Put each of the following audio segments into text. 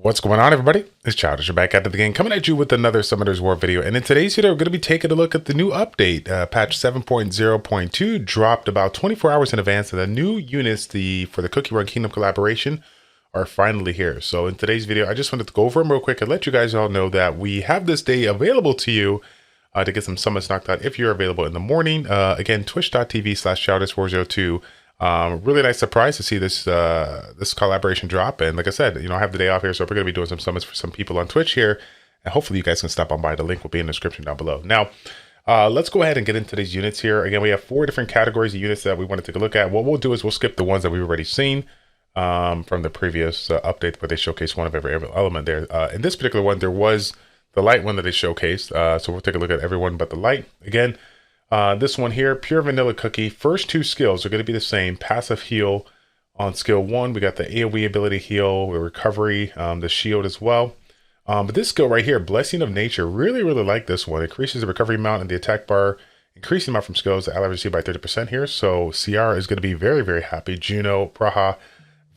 What's going on, everybody? It's Childish. We're back at it again, coming at you with another Summoners War video. And in today's video, we're going to be taking a look at the new update. Patch 7.0.2 dropped about 24 hours in advance, and the new units for the Cookie Run Kingdom collaboration are finally here. So in today's video, I just wanted to go over them real quick and let you guys all know that we have this day available to you to get some summons knocked out if you're available in the morning. Again, twitch.tv/ChildishWars02. Really nice surprise to see this this collaboration drop, and like I said, I have the day off here, so we're going to be doing some summons for some people on Twitch here, and hopefully you guys can stop on by. The link will be in the description down below. Now, let's go ahead and get into these units here. Again, we have 4 different categories of units that we want to take a look at. What we'll do is we'll skip the ones that we've already seen from the previous update where they showcased one of every element there. In this particular one, there was the light one that they showcased, so we'll take a look at everyone but the light. Again, this one here, pure vanilla cookie. First 2 skills are going to be the same. Passive heal on skill 1. We got the AoE ability heal, the recovery, the shield as well. But this skill right here, Blessing of Nature, really like this one. Increases the recovery amount in the attack bar, increasing amount from skills that ally receive by 30% here. So Ciara is going to be very happy. Juno, Praha,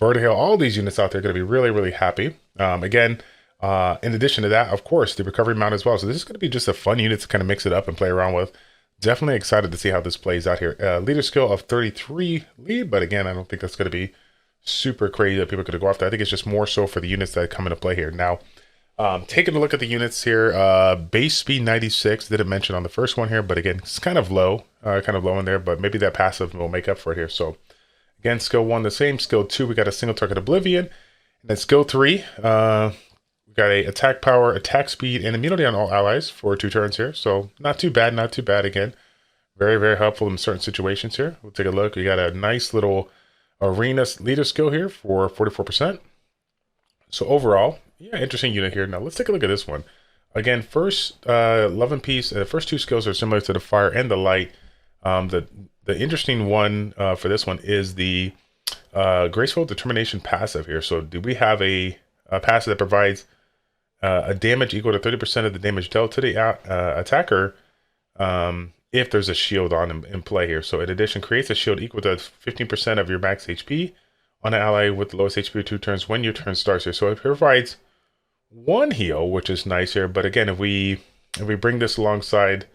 Vertihill, all these units out there are going to be really happy. Again, in addition to that, of course, the recovery amount as well. So this is going to be just a fun unit to kind of mix it up and play around with. Definitely excited to see how this plays out here. Leader skill of 33 lead, but again, I don't think that's going to be super crazy that people are going to go after. I think it's just more so for the units that come into play here. Now, taking a look at the units here, base speed 96, didn't mention on the first one here, but again, it's kind of low in there, but maybe that passive will make up for it here. So again, skill 1 the same, skill 2 we got a single target Oblivion, and then skill 3 got a attack power, attack speed, and immunity on all allies for 2 turns here. So not too bad. Again, very helpful in certain situations here. We'll take a look. We got a nice little arena leader skill here for 44%. So overall, yeah, interesting unit here. Now let's take a look at this one. Again, first love and peace. The first 2 skills are similar to the fire and the light. The interesting one for this one is the graceful determination passive here. So do we have a passive that provides a damage equal to 30% of the damage dealt to the attacker if there's a shield on in play here. So in addition, creates a shield equal to 15% of your max HP on an ally with the lowest HP for 2 turns when your turn starts here. So it provides 1 heal, which is nice here. But again, if we bring this alongside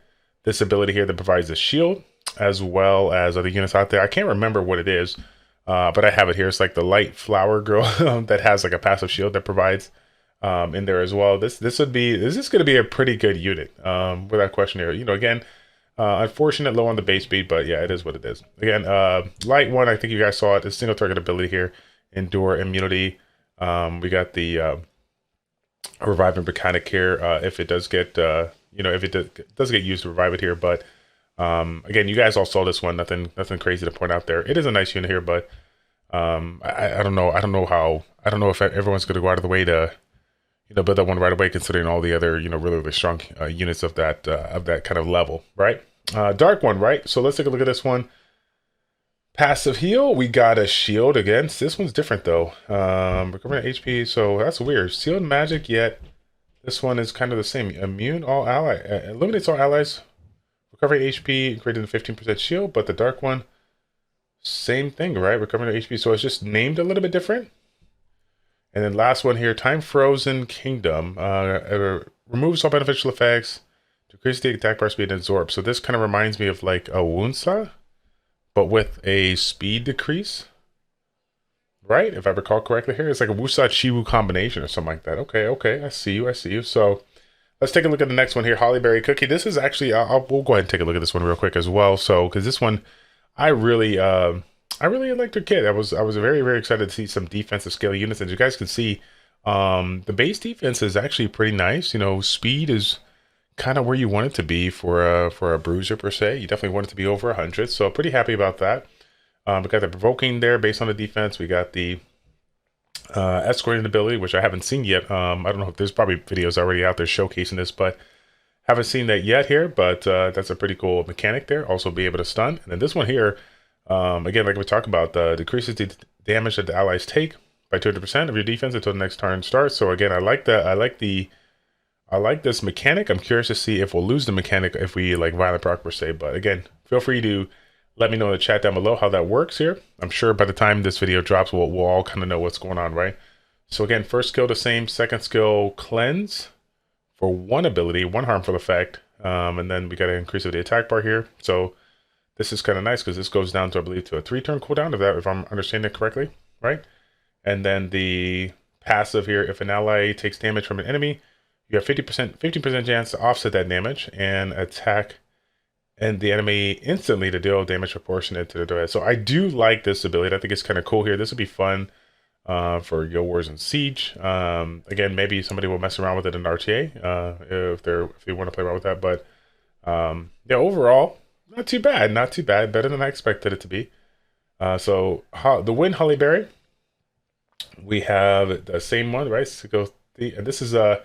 this ability here that provides a shield as well as other units out there, I can't remember what it is, but I have it here. It's like the light flower girl that has like a passive shield that provides in there as well. This is going to be a pretty good unit without question here. Again, unfortunate low on the base speed, but yeah, it is what it is. Again, light one, I think you guys saw it. The single target ability here, endure immunity. We got the reviving mechanic here. If it does get if it does get used to revive it here, but again, you guys all saw this one. Nothing crazy to point out there. It is a nice unit here, but I don't know if everyone's going to go out of the way to build that one right away, considering all the other really strong units of that kind of level, right? Dark one, right? So let's take a look at this one. Passive heal, we got a shield again. This one's different though. Recovering HP, so that's weird. Sealed magic, yet this one is kind of the same. Immune all ally, eliminates all allies. Recovering HP, creating a 15% shield, but the dark one, same thing, right? Recovering HP, so it's just named a little bit different. And then last one here, Time Frozen Kingdom. Removes all beneficial effects, decreases the attack bar speed, and absorb. So this kind of reminds me of like a Wunsa, but with a speed decrease, right? If I recall correctly here, it's like a Wusa Chiwu combination or something like that. Okay, I see you. So let's take a look at the next one here, Hollyberry Cookie. This is actually, we'll go ahead and take a look at this one real quick as well. So, because this one, I really liked her kit. I was very excited to see some defensive scale units. As you guys can see, the base defense is actually pretty nice. Speed is kind of where you want it to be for a bruiser per se. You definitely want it to be over 100. So pretty happy about that. We got the provoking there based on the defense. We got the escorting ability, which I haven't seen yet. I don't know if there's probably videos already out there showcasing this, but haven't seen that yet here. But that's a pretty cool mechanic there. Also be able to stun. And then this one here, again, like we talked about, decreases the damage that the allies take by 200% of your defense until the next turn starts. So again, I like that. I like this mechanic. I'm curious to see if we'll lose the mechanic if we like violent proc per se. But again, feel free to let me know in the chat down below how that works here. I'm sure by the time this video drops, we'll all kind of know what's going on, right? So again, first skill the same, second skill cleanse for one ability, one harmful effect, and then we got to increase the attack bar here. So this is kind of nice because this goes down to, I believe, to a 3-turn cooldown, if I'm understanding it correctly, right? And then the passive here, if an ally takes damage from an enemy, you have 15% chance to offset that damage and attack and the enemy instantly to deal damage proportionate to the threat. So I do like this ability. I think it's kind of cool here. This would be fun for Guild Wars and Siege. Again, maybe somebody will mess around with it in RTA if they want to play around with that. But yeah, overall, not too bad. Not too bad. Better than I expected it to be. So the Wind Hollyberry, we have the same one, right? So and this is the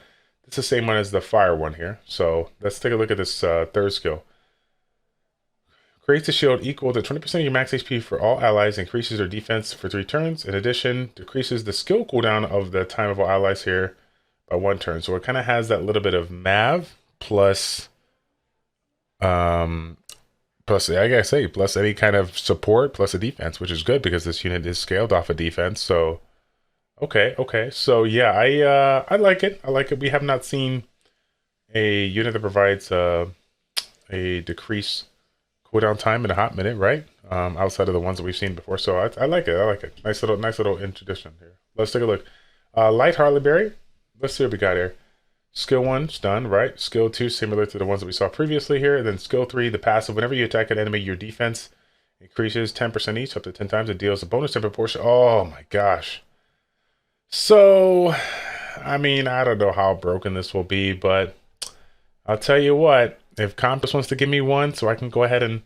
same one as the Fire one here. So let's take a look at this third skill. Creates a shield equal to 20% of your max HP for all allies, increases their defense for 3 turns. In addition, decreases the skill cooldown of the time of all allies here by 1 turn. So it kind of has that little bit of Mav plus, plus any kind of support plus a defense, which is good because this unit is scaled off of defense. So okay. So yeah, I like it. I like it. We have not seen a unit that provides a decrease cooldown time in a hot minute, right? Outside of the ones that we've seen before. So I like it. I like it. Nice little introduction here. Let's take a look. Light Harleyberry. Let's see what we got here. Skill 1's done, right? Skill 2, similar to the ones that we saw previously here. And then skill 3, the passive. Whenever you attack an enemy, your defense increases 10% each, up to 10 times. It deals a bonus in proportion. Oh my gosh. So, I mean, I don't know how broken this will be, but I'll tell you what. If Compass wants to give me one so I can go ahead and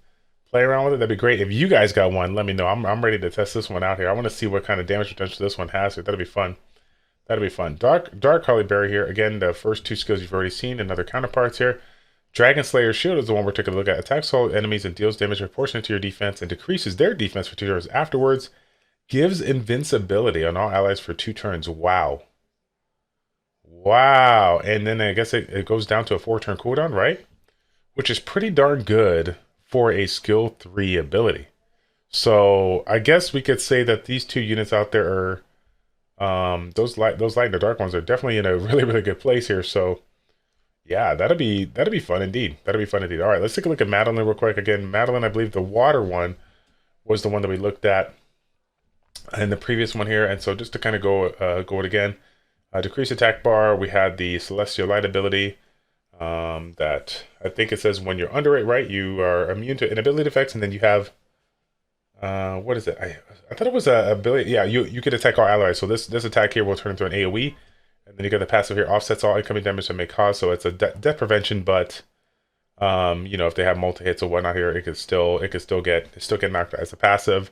play around with it, that'd be great. If you guys got one, let me know. I'm ready to test this one out here. I want to see what kind of damage potential this one has. That'd be fun. That'd be fun. Dark Hollyberry here. Again, the first 2 skills you've already seen and other counterparts here. Dragon Slayer Shield is the one we're taking a look at. Attacks all enemies and deals damage proportionate to your defense and decreases their defense for 2 turns afterwards. Gives invincibility on all allies for 2 turns. Wow. And then I guess it goes down to a 4-turn cooldown, right? Which is pretty darn good for a skill 3 ability. So I guess we could say that these 2 units out there are those light and the dark ones are definitely in a really good place here. So yeah, that'd be fun indeed. All right, let's take a look at Madeline real quick. Again, Madeline, I believe the water one was the one that we looked at in the previous one here. And so just to kind of go it again, decrease attack bar. We had the Celestial Light ability. That I think it says when you're under it, right, you are immune to inability effects, and then you have what is it? I thought it was a ability. Yeah, you could attack all allies. So this attack here will turn into an AoE, and then you got the passive here, offsets all incoming damage that may cause. So it's a death prevention, but you know, if they have multi hits or whatnot here, it could still get knocked out as a passive.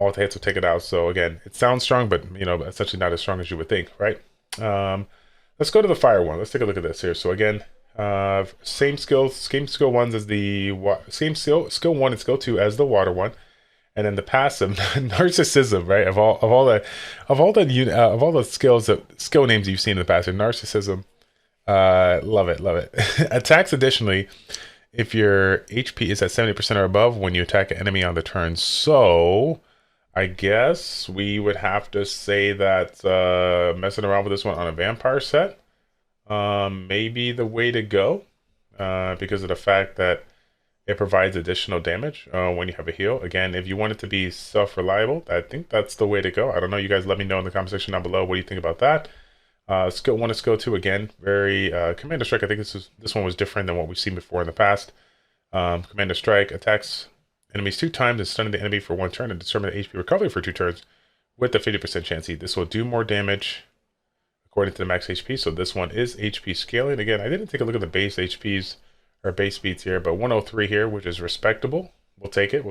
Multi hits will take it out. So again, it sounds strong, but you know, essentially not as strong as you would think, right? Let's go to the fire one. Let's take a look at this here. So again. Same skill 1s as the skill 1 and skill 2 as the water one, and then the passive narcissism, right? Of all the skill names you've seen in the past, narcissism. Love it. Attacks additionally if your HP is at 70% or above when you attack an enemy on the turn. So I guess we would have to say that messing around with this one on a vampire set. Maybe the way to go because of the fact that it provides additional damage when you have a heal. Again, if you want it to be self-reliable, I think that's the way to go. I don't know. You guys let me know in the comment section down below. What do you think about that? Skill 1 and skill 2, again, very Commander Strike. I think this one was different than what we've seen before in the past. Commander Strike attacks enemies 2 times and stunning the enemy for 1 turn and determine the HP recovery for 2 turns with a 50% chance. This will do more damage according to the max HP. So this one is HP scaling. Again, I didn't take a look at the base HPs or base speeds here, but 103 here, which is respectable. We'll take it.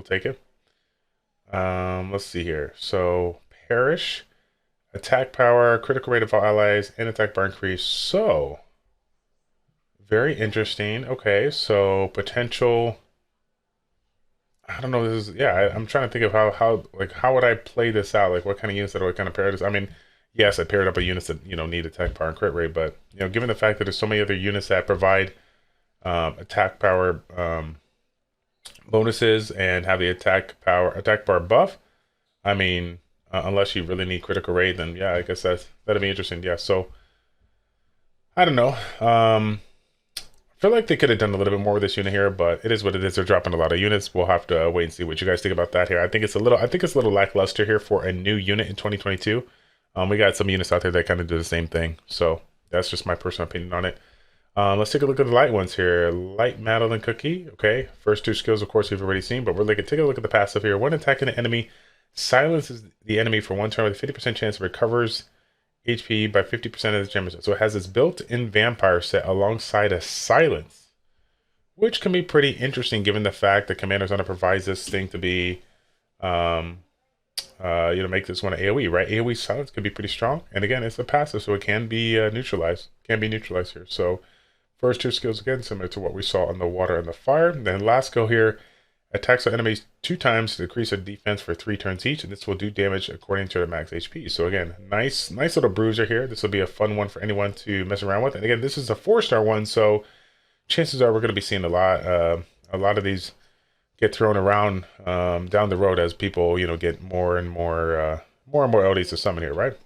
Let's see here. So Perish, attack power, critical rate of all allies, and attack bar increase. So very interesting. Okay, so potential. I don't know. This is I'm trying to think of how would I play this out? Like what kind of units that I would kind of pair this? I mean. Yes, I paired up a units that need attack power and crit rate, but given the fact that there's so many other units that provide attack power bonuses and have the attack bar buff, I mean, unless you really need critical rate, then yeah, I guess that'd be interesting. Yeah, so I don't know. I feel like they could have done a little bit more with this unit here, but it is what it is. They're dropping a lot of units. We'll have to wait and see what you guys think about that here. I think it's a little lackluster here for a new unit in 2022. We got some units out there that kind of do the same thing, so that's just my personal opinion on it. Let's take a look at the light ones here. Light Madeline Cookie. Okay, first two skills, of course, we've already seen, but take a look at the passive here. When attacking an enemy, silences the enemy for one turn with a 50% chance, recovers HP by 50% of the damage. So it has this built-in vampire set alongside a silence, which can be pretty interesting given the fact that Commander's Honor provides this thing to be, make this one an AoE, right? AoE silence could be pretty strong. And again, it's a passive, so it can be neutralized. Can be neutralized here. So first two skills, again, similar to what we saw on the water and the fire. And then last skill here, attacks our enemies 2 times to decrease their defense for 3 turns each, and this will do damage according to their max HP. So again, nice little bruiser here. This will be a fun one for anyone to mess around with. And again, this is a 4-star one, so chances are we're going to be seeing a lot of these get thrown around down the road as people, get more and more LDs to summon here, right?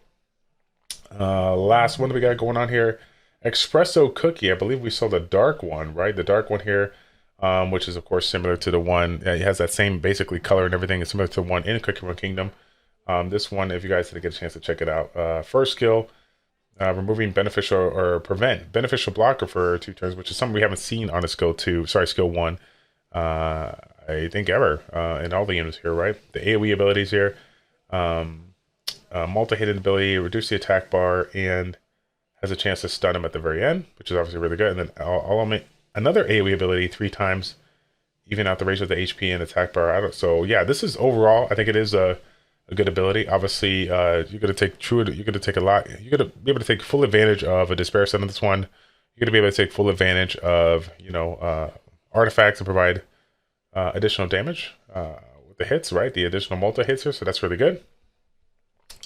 Last one that we got going on here, Espresso Cookie. I believe we saw the dark one, right? The dark one here. Which is, of course, similar to the one. It has that same basically color and everything. It's similar to the one in Cookie Run Kingdom. This one, if you guys didn't get a chance to check it out. First skill, removing beneficial or prevent beneficial blocker for 2 turns, which is something we haven't seen on a skill 1. I think ever in all the units here, right? The AoE abilities here. Multi-hit ability, reduce the attack bar, and has a chance to stun him at the very end, which is obviously really good. And then another AoE ability 3 times, even out the range of the HP and attack bar. So yeah, this is overall, I think it is a good ability. Obviously, you're gonna take You're gonna be able to take full advantage of a despair set on this one. You're gonna be able to take full advantage of artifacts and provide additional damage with the hits, right? The additional multi hits here. So that's really good.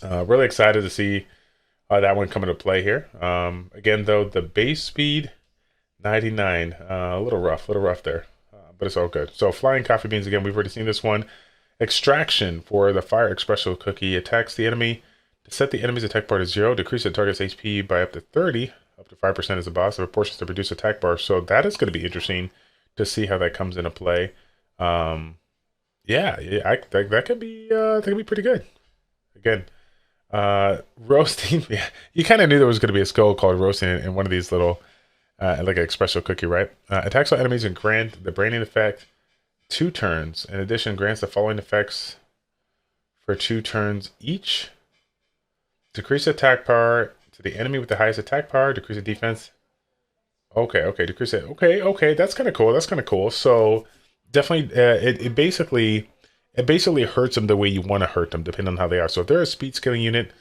Really excited to see that one come into play here. Again, though, the base speed 99, a little rough there, but it's all good. So flying coffee beans, again, we've already seen this one. Extraction for the fire espresso cookie, attacks the enemy to set the enemy's attack bar to 0, decrease the target's HP by up to 30, up to 5% as a boss, of proportions to reduce attack bar. So that is going to be interesting to see how that comes into play. That could be pretty good. Again, roasting. Yeah, you kind of knew there was going to be a skill called roasting in one of these little. Like an espresso cookie, right? Attacks all enemies and grant the branding effect 2 turns. In addition, grants the following effects for 2 turns each. Decrease attack power to the enemy with the highest attack power. Decrease the defense. Okay. Decrease it. Okay. That's kind of cool. So definitely, it basically hurts them the way you want to hurt them, depending on how they are. So if they're a speed scaling unit,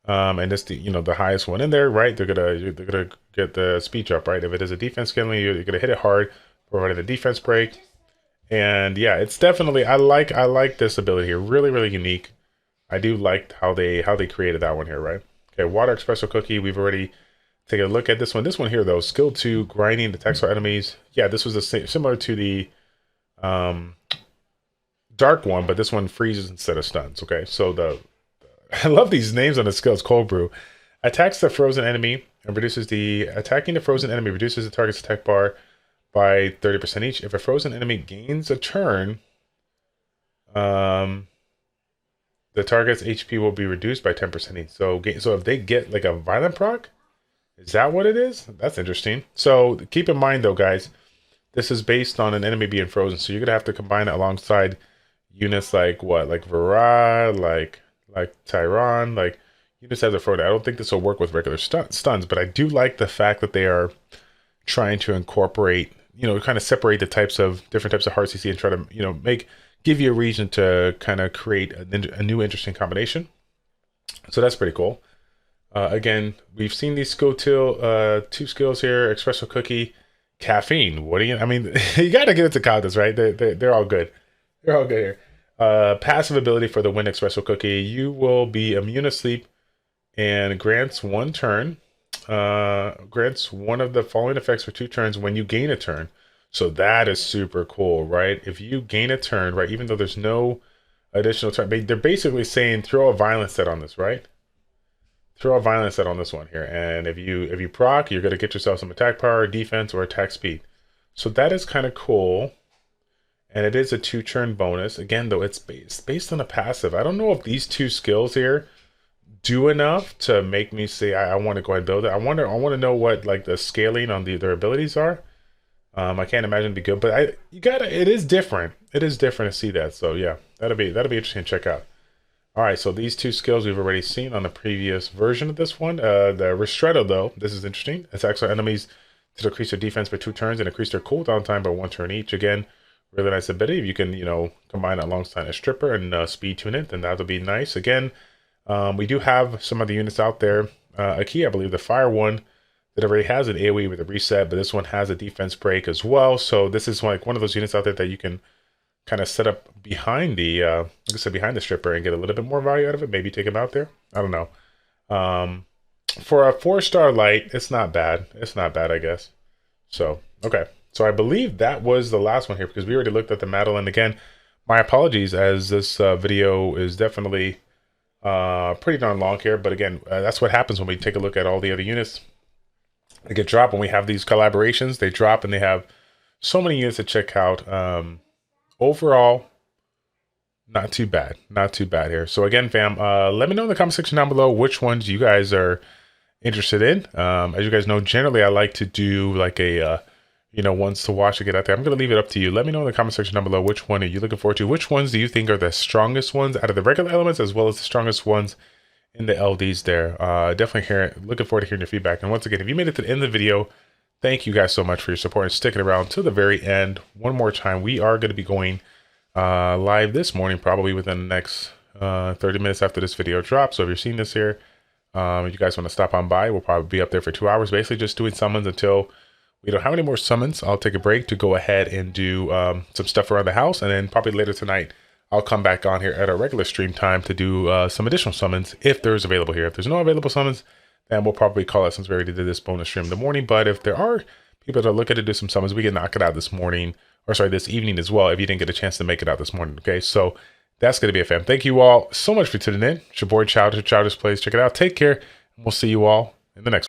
and it's the highest one in there, right? They're gonna get the speed up, right? If it is a defense scaling, you're gonna hit it hard, providing the defense break. And yeah, it's definitely I like this ability here. Really unique. I do like how they created that one here, right? Okay, water espresso cookie. We've already taken a look at this one. This one here though, skill 2, grinding detects our enemies. Yeah, this was similar to the dark one, but this one freezes instead of stuns. Okay, so I love these names on the skills. Cold brew attacks the frozen enemy and attacking the frozen enemy reduces the target's attack bar by 30% each. If a frozen enemy gains a turn, the target's HP will be reduced by 10% each. So if they get like a violent proc, is that what it is? That's interesting. So keep in mind though, guys, this is based on an enemy being frozen. So you're gonna have to combine it alongside units like Vara, like Tyron, like units as a frozen. I don't think this will work with regular stuns, but I do like the fact that they are trying to incorporate, kind of separate the different types of hard CC and try to, give you a reason to kind of create a new interesting combination. So that's pretty cool. Again, we've seen these skill 2 skills here, espresso cookie, caffeine. You got to give it to Caldas, right? They're all good. They're all good here. Passive ability for the wind espresso cookie. You will be immune to sleep and grants 1 turn. Grants one of the following effects for 2 turns when you gain a turn. So that is super cool, right? If you gain a turn, right, even though there's no additional turn. They're basically saying throw a violence set on this, right? Throw a violence set on this one here, and if you proc, you're gonna get yourself some attack power, defense, or attack speed. So that is kind of cool, and it is a 2-turn bonus. Again, though, it's based on a passive. I don't know if these 2 skills here do enough to make me say I want to go ahead and build it. I want to know what like the scaling on their abilities are. I can't imagine it'd be good, but it is different. It is different to see that. So yeah, that'll be interesting to check out. All right, so these 2 skills we've already seen on the previous version of this one. The Ristretto, though, this is interesting. Attacks our enemies to decrease their defense by 2 turns and increase their cooldown time by 1 turn each. Again, really nice ability. If you can, combine it alongside a stripper and speed tune it, then that'll be nice. Again, we do have some of the units out there. A key, I believe, the fire one that already has an AoE with a reset, but this one has a defense break as well. So this is like one of those units out there that you can kind of set up behind the, like I said, behind the stripper and get a little bit more value out of it. Maybe take him out there. I don't know. For a 4-star light, it's not bad. It's not bad, I guess. So, okay. So I believe that was the last one here because we already looked at the Madeline. Again, my apologies as this video is definitely pretty darn long here. But again, that's what happens when we take a look at all the other units. They get dropped when we have these collaborations. They drop and they have so many units to check out. Overall, not too bad. Not too bad here. So again, fam, let me know in the comment section down below which ones you guys are interested in. As you guys know, generally I like to do like a, ones to watch to get out there. I'm going to leave it up to you. Let me know in the comment section down below which one are you looking forward to. Which ones do you think are the strongest ones out of the regular elements as well as the strongest ones in the LDs there. Definitely looking forward to hearing your feedback. And once again, if you made it to the end of the video, thank you guys so much for your support and sticking around to the very end. One more time, we are going to be going live this morning, probably within the next 30 minutes after this video drops. So if you're seeing this here, if you guys want to stop on by, we'll probably be up there for 2 hours, basically just doing summons until we don't have any more summons. I'll take a break to go ahead and do some stuff around the house. And then probably later tonight, I'll come back on here at our regular stream time to do some additional summons if there's available here. If there's no available summons, then we'll probably call it since we already did this bonus stream in the morning. But if there are people that are looking to do some summons, we can knock it out this morning, or sorry, this evening as well, if you didn't get a chance to make it out this morning. Okay, so that's going to be a fam. Thank you all so much for tuning in. It's your boy Childish, ChildishPlays. Check it out. Take care, and we'll see you all in the next one.